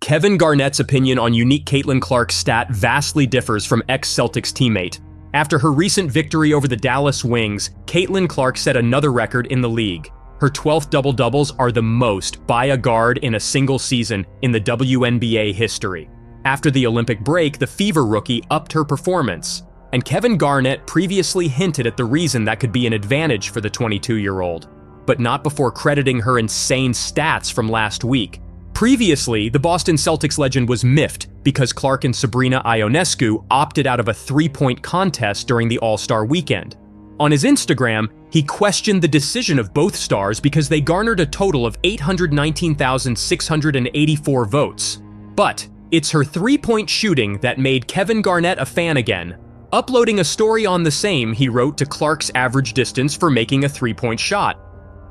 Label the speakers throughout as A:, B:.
A: Kevin Garnett's opinion on unique Caitlin Clark's stat vastly differs from ex-Celtics teammate. After her recent victory over the Dallas Wings, Caitlin Clark set another record in the league. Her 12th double-doubles are the most by a guard in a single season in the WNBA history. After the Olympic break, the Fever rookie upped her performance, and Kevin Garnett previously hinted at the reason that could be an advantage for the 22-year-old, but not before crediting her insane stats from last week. Previously, the Boston Celtics legend was miffed because Clark and Sabrina Ionescu opted out of a three-point contest during the All-Star weekend. On his Instagram, he questioned the decision of both stars because they garnered a total of 819,684 votes. But it's her three-point shooting that made Kevin Garnett a fan again. Uploading a story on the same, he wrote to Clark's average distance for making a three-point shot.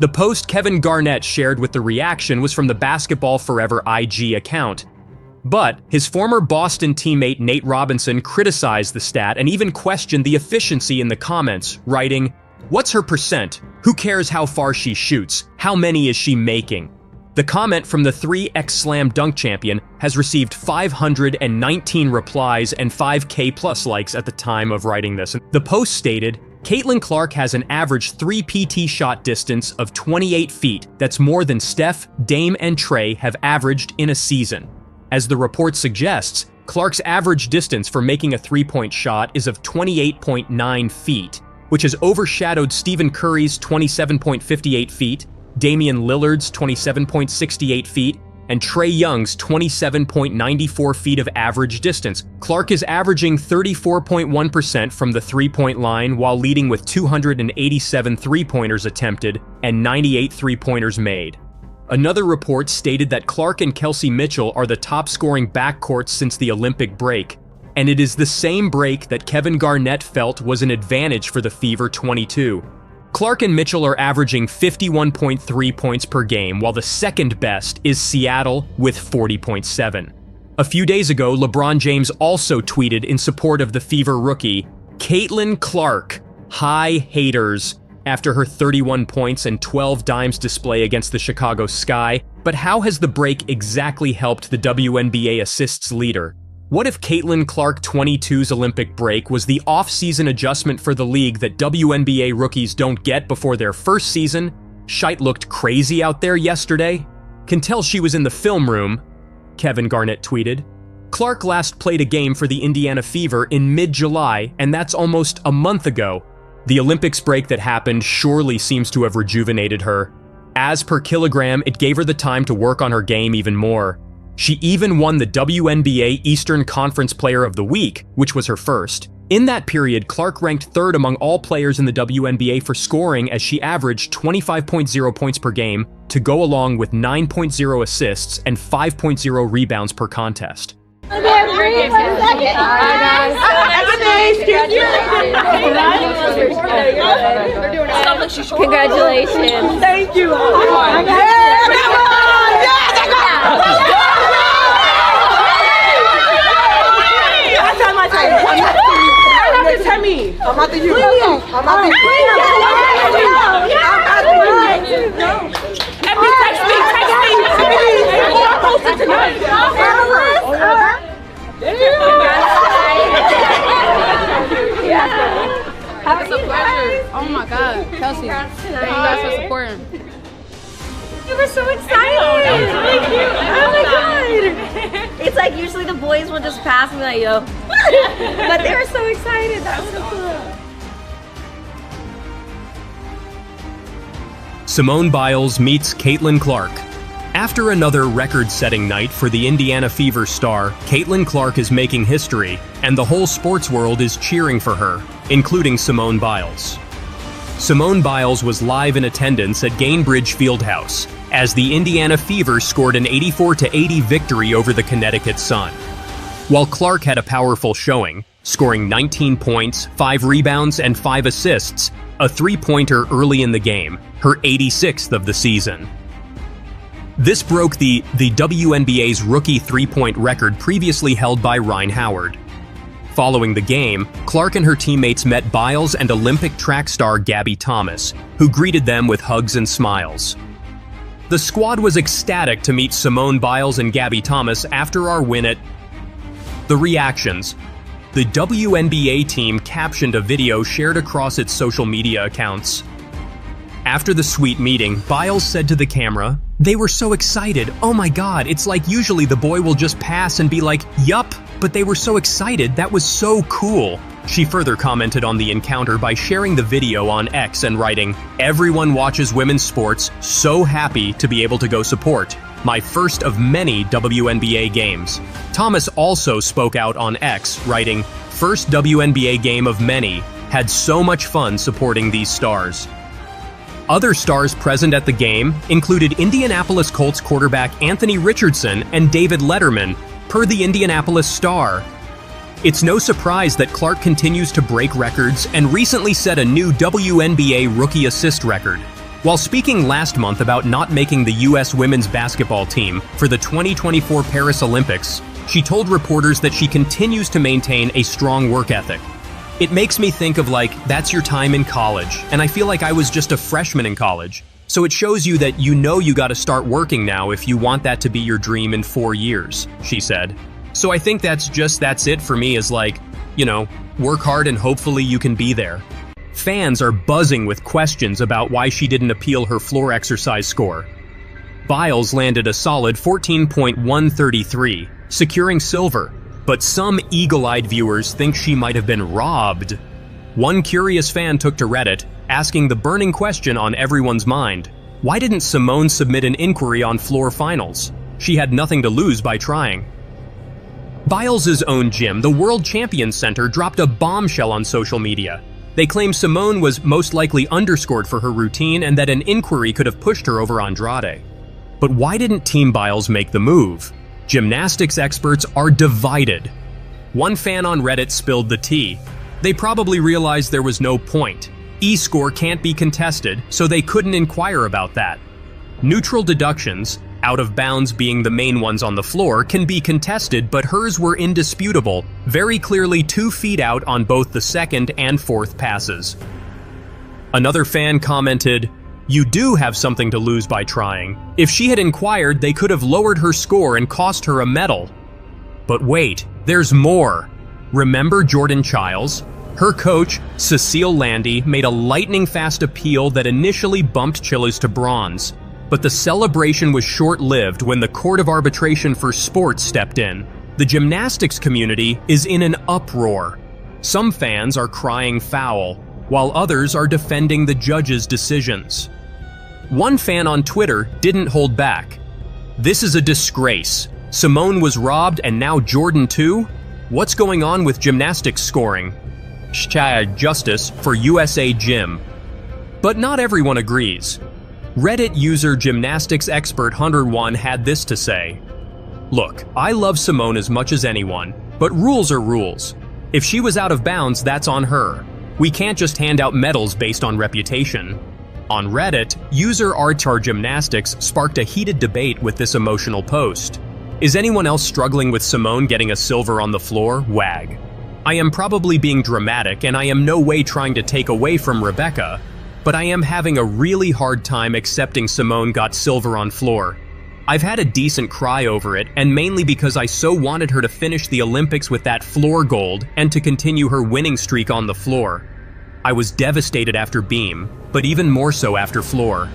A: The post Kevin Garnett shared with the reaction was from the Basketball Forever IG account. But his former Boston teammate Nate Robinson criticized the stat and even questioned the efficiency in the comments, writing, "What's her percent? Who cares how far she shoots? How many is she making?" The comment from the 3x Slam Dunk champion has received 519 replies and 5K plus likes at the time of writing this. The post stated, Caitlin Clark has an average 3 PT shot distance of 28 feet. That's more than Steph, Dame, and Trae have averaged in a season. As the report suggests, Clark's average distance for making a three-point shot is of 28.9 feet, which has overshadowed Stephen Curry's 27.58 feet, Damian Lillard's 27.68 feet, and Trae Young's 27.94 feet of average distance. Clark is averaging 34.1% from the three-point line while leading with 287 three-pointers attempted and 98 three-pointers made. Another report stated that Clark and Kelsey Mitchell are the top-scoring backcourts since the Olympic break, and it is the same break that Kevin Garnett felt was an advantage for the Fever 22. Clark and Mitchell are averaging 51.3 points per game, while the second best is Seattle with 40.7. A few days ago, LeBron James also tweeted in support of the Fever rookie, Caitlin Clark, hi haters, after her 31 points and 12 dimes display against the Chicago Sky. But how has the break exactly helped the WNBA assists leader? What if Caitlin Clark 22's Olympic break was the off-season adjustment for the league that WNBA rookies don't get before their first season? Shite looked crazy out there yesterday. Can tell she was in the film room, Kevin Garnett tweeted. Clark last played a game for the Indiana Fever in mid-July, and that's almost a month ago. The Olympics break that happened surely seems to have rejuvenated her. As per Kilogram, it gave her the time to work on her game even more. She even won the WNBA Eastern Conference Player of the Week, which was her first. In that period, Clark ranked third among all players in the WNBA for scoring as she averaged 25.0 points per game to go along with 9.0 assists and 5.0 rebounds per contest.
B: Congratulations.
C: Thank you. I'm not the you. I'm not the you.
B: Text me. I'll post it tonight.
D: It's a pleasure. Oh my God, Kelsey. Thank you guys for supporting.
B: You were so excited. Thank you. Oh my God. It's like usually the boys will just pass me like, yo. But they were so excited. That was so cool.
A: Simone Biles meets Caitlin Clark. After another record-setting night for the Indiana Fever star, Caitlin Clark is making history, and the whole sports world is cheering for her, including Simone Biles. Simone Biles was live in attendance at Gainbridge Fieldhouse as the Indiana Fever scored an 84-80 victory over the Connecticut Sun. While Clark had a powerful showing, scoring 19 points, 5 rebounds, and 5 assists, a three-pointer early in the game, her 86th of the season. This broke the WNBA's rookie three-point record previously held by Rhyne Howard. Following the game, Clark and her teammates met Biles and Olympic track star Gabby Thomas, who greeted them with hugs and smiles. The squad was ecstatic to meet Simone Biles and Gabby Thomas after our win at... The reactions. The WNBA team captioned a video shared across its social media accounts. After the sweet meeting, Biles said to the camera, "They were so excited. Oh my god, it's like usually the boy will just pass and be like, yup, but they were so excited, that was so cool." She further commented on the encounter by sharing the video on X and writing, "Everyone watches women's sports, so happy to be able to go support. My first of many WNBA games." Thomas also spoke out on X, writing, "First WNBA game of many. Had so much fun supporting these stars." Other stars present at the game included Indianapolis Colts quarterback Anthony Richardson and David Letterman, per the Indianapolis Star. It's no surprise that Clark continues to break records and recently set a new WNBA rookie assist record. While speaking last month about not making the U.S. women's basketball team for the 2024 Paris Olympics, she told reporters that she continues to maintain a strong work ethic. "It makes me think of like, that's your time in college, and I feel like I was just a freshman in college. So it shows you that you know you gotta start working now if you want that to be your dream in 4 years, she said. So I think that's it for me is like, work hard and hopefully you can be there. Fans are buzzing with questions about why she didn't appeal her floor exercise score. Biles landed a solid 14.133, securing silver. But some eagle-eyed viewers think she might have been robbed. One curious fan took to Reddit, asking the burning question on everyone's mind. Why didn't Simone submit an inquiry on floor finals? She had nothing to lose by trying. Biles' own gym, the World Champions Center, dropped a bombshell on social media. They claim Simone was most likely underscored for her routine and that an inquiry could have pushed her over Andrade. But why didn't Team Biles make the move? Gymnastics experts are divided. One fan on Reddit spilled the tea. They probably realized there was no point. E-score can't be contested, so they couldn't inquire about that. Neutral deductions, out of bounds being the main ones on the floor, can be contested, but hers were indisputable, very clearly 2 feet out on both the second and fourth passes. Another fan commented, "You do have something to lose by trying. If she had inquired, they could have lowered her score and cost her a medal." But wait, there's more. Remember Jordan Chiles? Her coach, Cecil Landy, made a lightning-fast appeal that initially bumped Chiles to bronze. But the celebration was short-lived when the Court of Arbitration for Sports stepped in. The gymnastics community is in an uproar. Some fans are crying foul, while others are defending the judge's decisions. One fan on Twitter didn't hold back. "This is a disgrace. Simone was robbed and now Jordan too? What's going on with gymnastics scoring? Justice for USA Gym." But not everyone agrees. Reddit user gymnastics expert Hunter1 had this to say. "Look, I love Simone as much as anyone, but rules are rules. If she was out of bounds, that's on her. We can't just hand out medals based on reputation." On Reddit, user Artar Gymnastics sparked a heated debate with this emotional post. "Is anyone else struggling with Simone getting a silver on the floor? Wag. I am probably being dramatic and I am no way trying to take away from Rebecca, but I am having a really hard time accepting Simone got silver on floor. I've had a decent cry over it, and mainly because I so wanted her to finish the Olympics with that floor gold and to continue her winning streak on the floor. I was devastated after beam, but even more so after floor.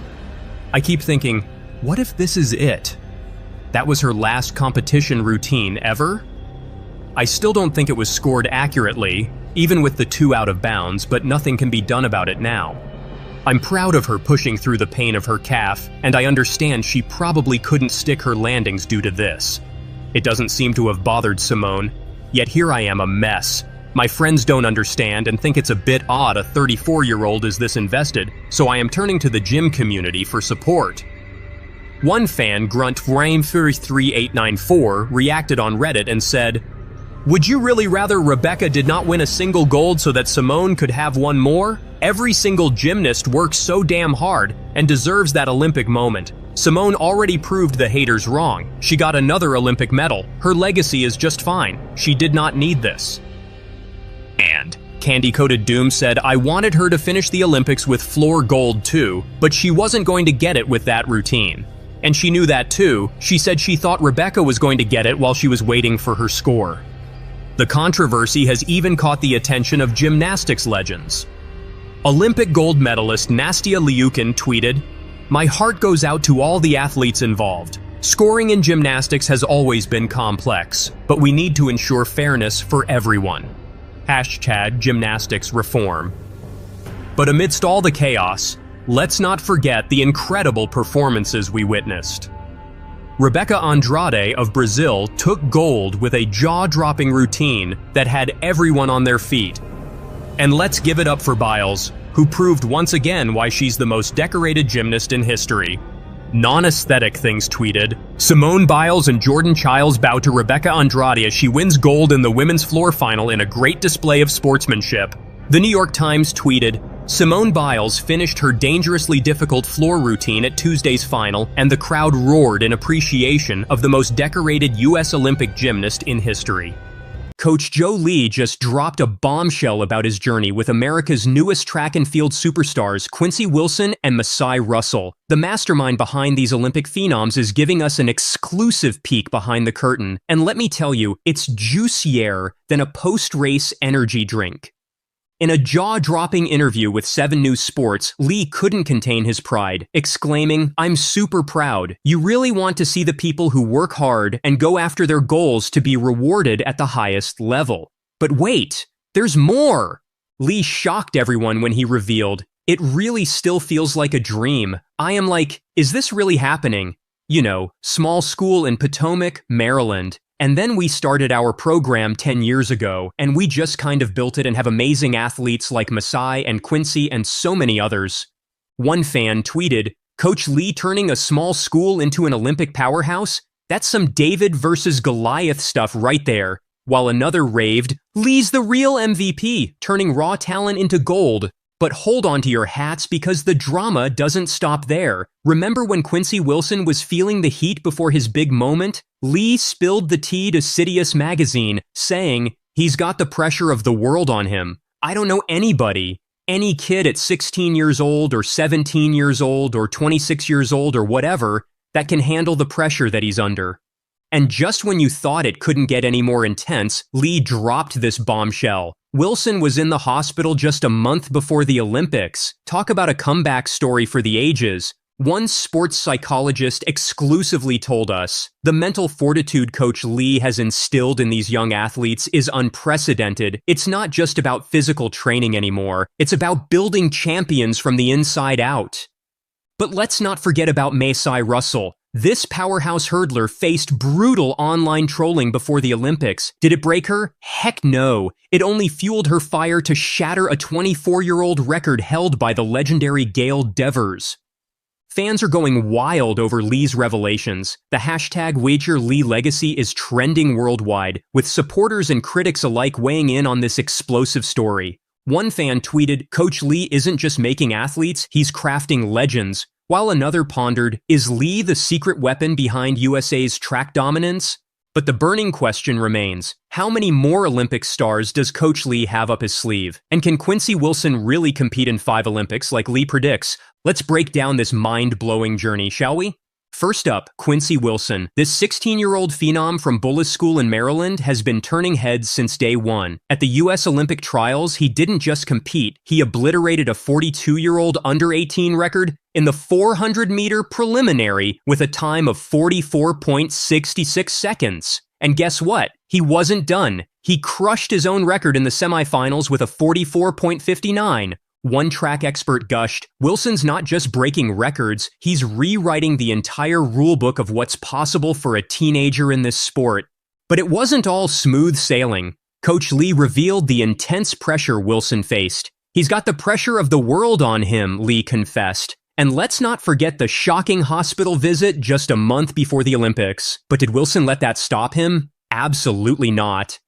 A: I keep thinking, what if this is it? That was her last competition routine ever? I still don't think it was scored accurately, even with the 2 out of bounds, but nothing can be done about it now. I'm proud of her pushing through the pain of her calf, and I understand she probably couldn't stick her landings due to this. It doesn't seem to have bothered Simone, yet here I am a mess. My friends don't understand and think it's a bit odd a 34-year-old is this invested, so I am turning to the gym community for support. One fan, Grunt3894, reacted on Reddit and said, "Would you really rather Rebecca did not win a single gold so that Simone could have one more? Every single gymnast works so damn hard and deserves that Olympic moment. Simone already proved the haters wrong. She got another Olympic medal. Her legacy is just fine. She did not need this." And Candy Coated Doom said, "I wanted her to finish the Olympics with floor gold too, but she wasn't going to get it with that routine. And she knew that too. She said she thought Rebecca was going to get it while she was waiting for her score. The controversy has even caught the attention of gymnastics legends. Olympic gold medalist Nastia Liukin tweeted, "My heart goes out to all the athletes involved. Scoring in gymnastics has always been complex, but we need to ensure fairness for everyone. #gymnasticsreform." But amidst all the chaos, let's not forget the incredible performances we witnessed. Rebecca Andrade of Brazil took gold with a jaw-dropping routine that had everyone on their feet. And let's give it up for Biles, who proved once again why she's the most decorated gymnast in history. Non-aesthetic things tweeted, "Simone Biles and Jordan Chiles bow to Rebecca Andrade as she wins gold in the women's floor final in a great display of sportsmanship." The New York Times tweeted, "Simone Biles finished her dangerously difficult floor routine at Tuesday's final, and the crowd roared in appreciation of the most decorated U.S. Olympic gymnast in history." Coach Joe Lee just dropped a bombshell about his journey with America's newest track and field superstars, Quincy Wilson and Masai Russell. The mastermind behind these Olympic phenoms is giving us an exclusive peek behind the curtain, and let me tell you, it's juicier than a post-race energy drink. In a jaw-dropping interview with 7 News Sports, Lee couldn't contain his pride, exclaiming, "I'm super proud. You really want to see the people who work hard and go after their goals to be rewarded at the highest level. But wait, there's more!" Lee shocked everyone when he revealed, "It really still feels like a dream. I am like, is this really happening? You know, small school in Potomac, Maryland. And then we started our program 10 years ago, and we just kind of built it and have amazing athletes like Masai and Quincy and so many others." One fan tweeted, "Coach Lee turning a small school into an Olympic powerhouse? That's some David versus Goliath stuff right there." While another raved, "Lee's the real MVP, turning raw talent into gold." But hold on to your hats because the drama doesn't stop there. Remember when Quincy Wilson was feeling the heat before his big moment? Lee spilled the tea to Citius magazine, saying, "He's got the pressure of the world on him. I don't know anybody, any kid at 16 years old or 17 years old or 26 years old or whatever, that can handle the pressure that he's under." And just when you thought it couldn't get any more intense, Lee dropped this bombshell. Wilson was in the hospital just a month before the Olympics. Talk about a comeback story for the ages. One sports psychologist exclusively told us, "The mental fortitude Coach Lee has instilled in these young athletes is unprecedented. It's not just about physical training anymore. It's about building champions from the inside out." But let's not forget about Masai Russell. This powerhouse hurdler faced brutal online trolling before the Olympics. Did it break her? Heck no. It only fueled her fire to shatter a 24-year-old record held by the legendary Gail Devers. Fans are going wild over Lee's revelations. The hashtag #WagerLeeLegacy is trending worldwide, with supporters and critics alike weighing in on this explosive story. One fan tweeted, "Coach Lee isn't just making athletes, he's crafting legends." While another pondered, is Lee the secret weapon behind USA's track dominance? But the burning question remains, how many more Olympic stars does Coach Lee have up his sleeve? And can Quincy Wilson really compete in 5 Olympics like Lee predicts? Let's break down this mind-blowing journey, shall we? First up, Quincy Wilson. This 16-year-old phenom from Bullis School in Maryland has been turning heads since day one. At the U.S. Olympic trials, he didn't just compete, he obliterated a 42-year-old under-18 record in the 400-meter preliminary with a time of 44.66 seconds. And guess what? He wasn't done. He crushed his own record in the semifinals with a 44.59. One track expert gushed, "Wilson's not just breaking records, he's rewriting the entire rulebook of what's possible for a teenager in this sport." But it wasn't all smooth sailing. Coach Lee revealed the intense pressure Wilson faced. "He's got the pressure of the world on him," Lee confessed. And let's not forget the shocking hospital visit just a month before the Olympics. But did Wilson let that stop him? Absolutely not.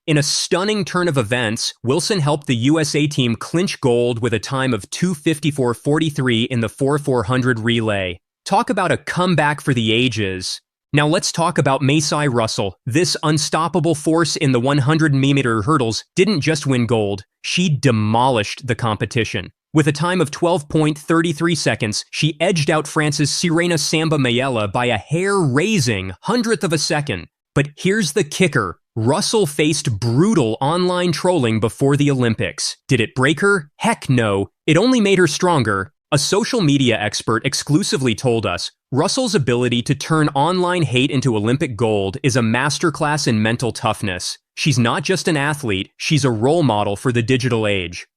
A: In a stunning turn of events, Wilson helped the USA team clinch gold with a time of 2:54.43 in the 4x400 relay. Talk about a comeback for the ages. Now let's talk about Masai Russell. This unstoppable force in the 100-meter hurdles didn't just win gold, she demolished the competition. With a time of 12.33 seconds, she edged out France's Sabrina Ionescu by a hair-raising hundredth of a second. But here's the kicker. Russell faced brutal online trolling before the Olympics. Did it break her? Heck no. It only made her stronger. A social media expert exclusively told us, Russell's ability to turn online hate into Olympic gold is a masterclass in mental toughness. She's not just an athlete, she's a role model for the digital age.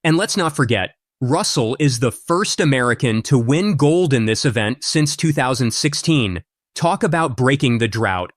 A: And let's not forget, Russell is the first American to win gold in this event since 2016. Talk about breaking the drought.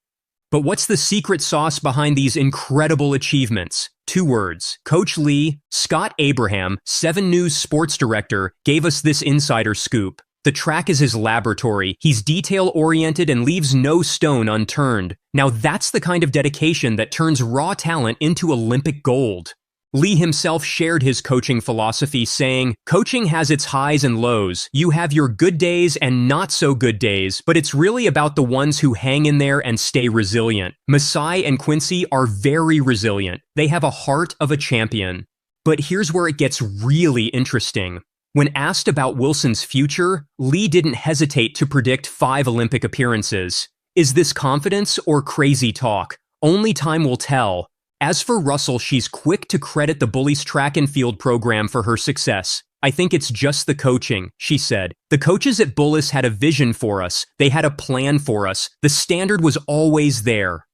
A: But what's the secret sauce behind these incredible achievements? 2 words. Coach Lee, Scott Abraham, 7 News sports director, gave us this insider scoop. The track is his laboratory. He's detail-oriented and leaves no stone unturned. Now that's the kind of dedication that turns raw talent into Olympic gold. Lee himself shared his coaching philosophy, saying, "Coaching has its highs and lows. You have your good days and not so good days, but it's really about the ones who hang in there and stay resilient. Masai and Quincy are very resilient. They have a heart of a champion." But here's where it gets really interesting. When asked about Wilson's future, Lee didn't hesitate to predict 5 Olympic appearances. Is this confidence or crazy talk? Only time will tell. As for Russell, she's quick to credit the Bullies track and field program for her success. "I think it's just the coaching," she said. "The coaches at Bullis had a vision for us. They had a plan for us. The standard was always there."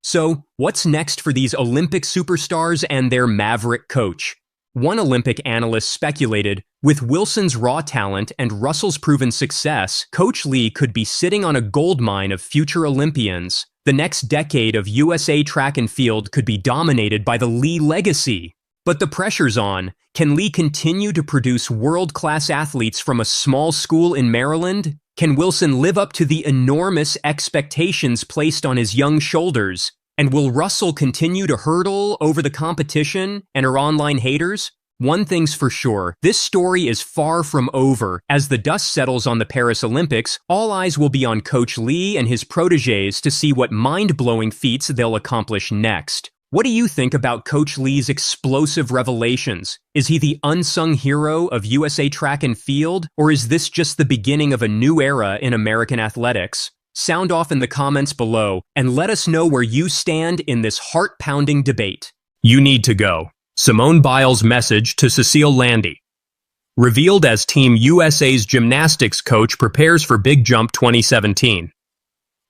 A: So, what's next for these Olympic superstars and their maverick coach? One Olympic analyst speculated, with Wilson's raw talent and Russell's proven success, Coach Lee could be sitting on a goldmine of future Olympians. The next decade of USA track and field could be dominated by the Lee legacy. But the pressure's on. Can Lee continue to produce world-class athletes from a small school in Maryland? Can Wilson live up to the enormous expectations placed on his young shoulders? And will Russell continue to hurdle over the competition and her online haters? One thing's for sure, this story is far from over. As the dust settles on the Paris Olympics, all eyes will be on Coach Lee and his protégés to see what mind-blowing feats they'll accomplish next. What do you think about Coach Lee's explosive revelations? Is he the unsung hero of USA track and field, or is this just the beginning of a new era in American athletics? Sound off in the comments below, and let us know where you stand in this heart-pounding debate. You need to go. Simone Biles' message to Cecil Landy. Revealed as Team USA's gymnastics coach prepares for Big Jump 2017.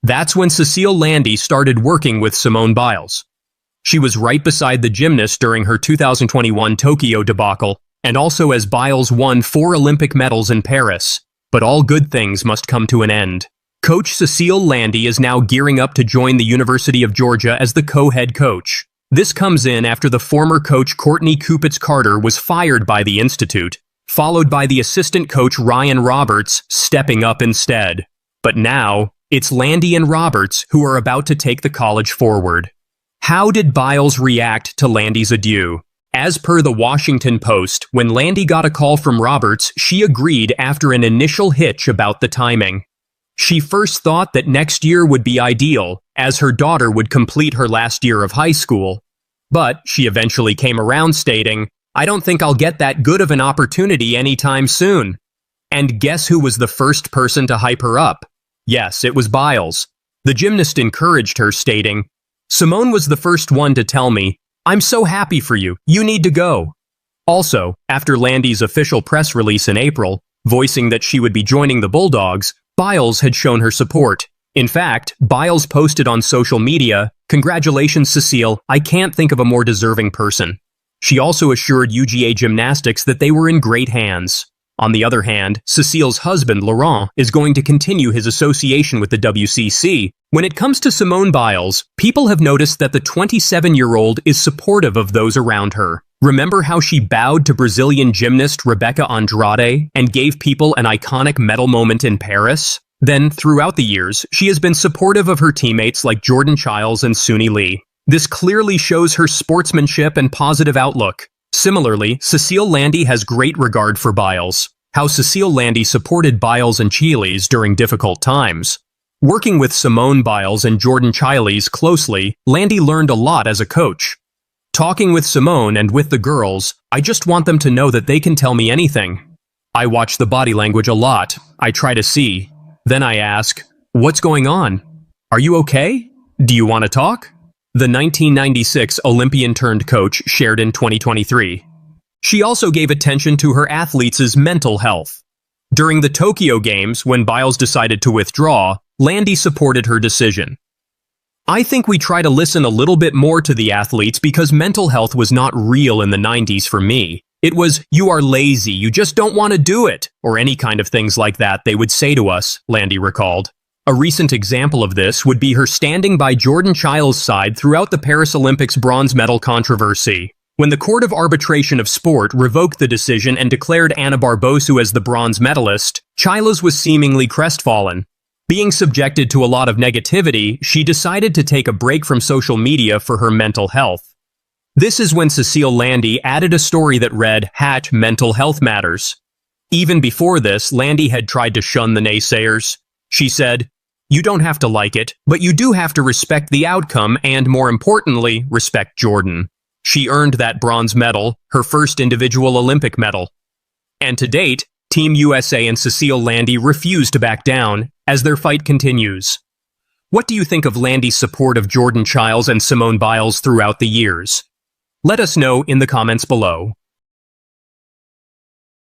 A: That's when Cecil Landy started working with Simone Biles. She was right beside the gymnast during her 2021 Tokyo debacle, and also as Biles won 4 Olympic medals in Paris. But all good things must come to an end. Coach Cecil Landy is now gearing up to join the University of Georgia as the co-head coach. This comes in after the former coach Courtney Kupitz-Carter was fired by the Institute, followed by the assistant coach Ryan Roberts stepping up instead. But now, it's Landy and Roberts who are about to take the college forward. How did Biles react to Landy's adieu? As per the Washington Post, when Landy got a call from Roberts, she agreed after an initial hitch about the timing. She first thought that next year would be ideal, as her daughter would complete her last year of high school. But she eventually came around stating, "I don't think I'll get that good of an opportunity anytime soon." And guess who was the first person to hype her up? Yes, it was Biles. The gymnast encouraged her, stating, "Simone was the first one to tell me, 'I'm so happy for you, you need to go.'" Also, after Landy's official press release in April, voicing that she would be joining the Bulldogs, Biles had shown her support. In fact, Biles posted on social media, "Congratulations, Cecile, I can't think of a more deserving person." She also assured UGA Gymnastics that they were in great hands. On the other hand, Cecile's husband, Laurent, is going to continue his association with the WCC. When it comes to Simone Biles, people have noticed that the 27-year-old is supportive of those around her. Remember how she bowed to Brazilian gymnast Rebecca Andrade and gave people an iconic medal moment in Paris? Then, throughout the years, she has been supportive of her teammates like Jordan Chiles and Suni Lee. This clearly shows her sportsmanship and positive outlook. Similarly, Cecil Landy has great regard for Biles. How Cecil Landy supported Biles and Chiles during difficult times. Working with Simone Biles and Jordan Chiles closely, Landy learned a lot as a coach. Talking with Simone and with the girls, I just want them to know that they can tell me anything. I watch the body language a lot. I try to see. Then I ask, what's going on? Are you okay? Do you want to talk? The 1996 Olympian-turned-coach shared in 2023. She also gave attention to her athletes' mental health. During the Tokyo Games, when Biles decided to withdraw, Landy supported her decision. I think we try to listen a little bit more to the athletes because mental health was not real in the 90s for me. It was, you are lazy, you just don't want to do it, or any kind of things like that they would say to us, Landy recalled. A recent example of this would be her standing by Jordan Childs' side throughout the Paris Olympics bronze medal controversy. When the Court of Arbitration of Sport revoked the decision and declared Anna Barbosu as the bronze medalist, Childs was seemingly crestfallen. Being subjected to a lot of negativity, she decided to take a break from social media for her mental health. This is when Cecil Landy added a story that read, #Mental Health Matters. Even before this, Landy had tried to shun the naysayers. She said, you don't have to like it, but you do have to respect the outcome and, more importantly, respect Jordan. She earned that bronze medal, her first individual Olympic medal. And to date, Team USA and Cecil Landy refuse to back down as their fight continues. What do you think of Landy's support of Jordan Childs and Simone Biles throughout the years? Let us know in the comments below.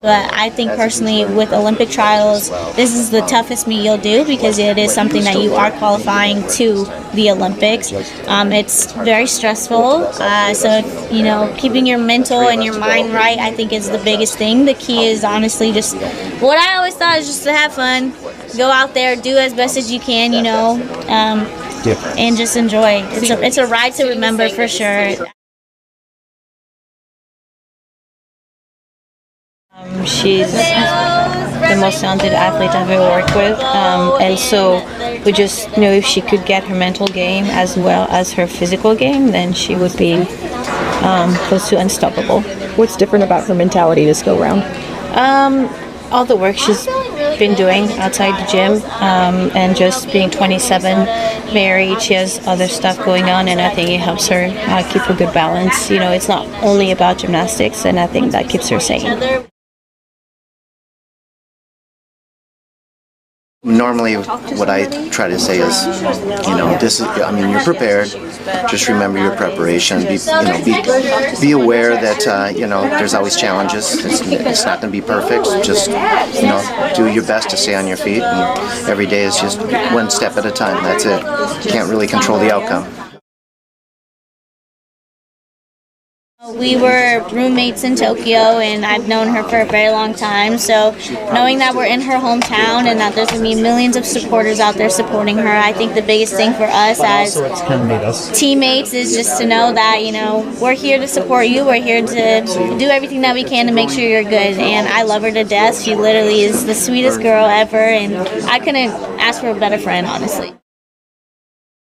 E: But I think personally with Olympic trials, this is the toughest meet you'll do because it is something that you are qualifying to the Olympics. It's very stressful, so keeping your mental and your mind right, I think is the biggest thing. The key is honestly just, what I always thought is just to have fun, go out there, do as best as you can, and just enjoy. It's a ride to remember for sure.
F: She's the most talented athlete I've ever worked with, and so we just know if she could get her mental game as well as her physical game, then she would be close to unstoppable.
C: What's different about her mentality this go round?
F: All the work she's been doing outside the gym, and just being 27, married, she has other stuff going on, and I think it helps her keep a good balance. It's not only about gymnastics, and I think that keeps her sane.
G: Normally, what I try to say is, you're prepared. Just remember your preparation. Be aware that, there's always challenges. It's not going to be perfect. Just, do your best to stay on your feet. And every day is just one step at a time. That's it. You can't really control the outcome.
E: We were roommates in Tokyo, and I've known her for a very long time, so knowing that we're in her hometown and that there's going to be millions of supporters out there supporting her, I think the biggest thing for us as teammates is just to know that, we're here to support you, we're here to do everything that we can to make sure you're good, and I love her to death. She literally is the sweetest girl ever, and I couldn't ask for a better friend, honestly.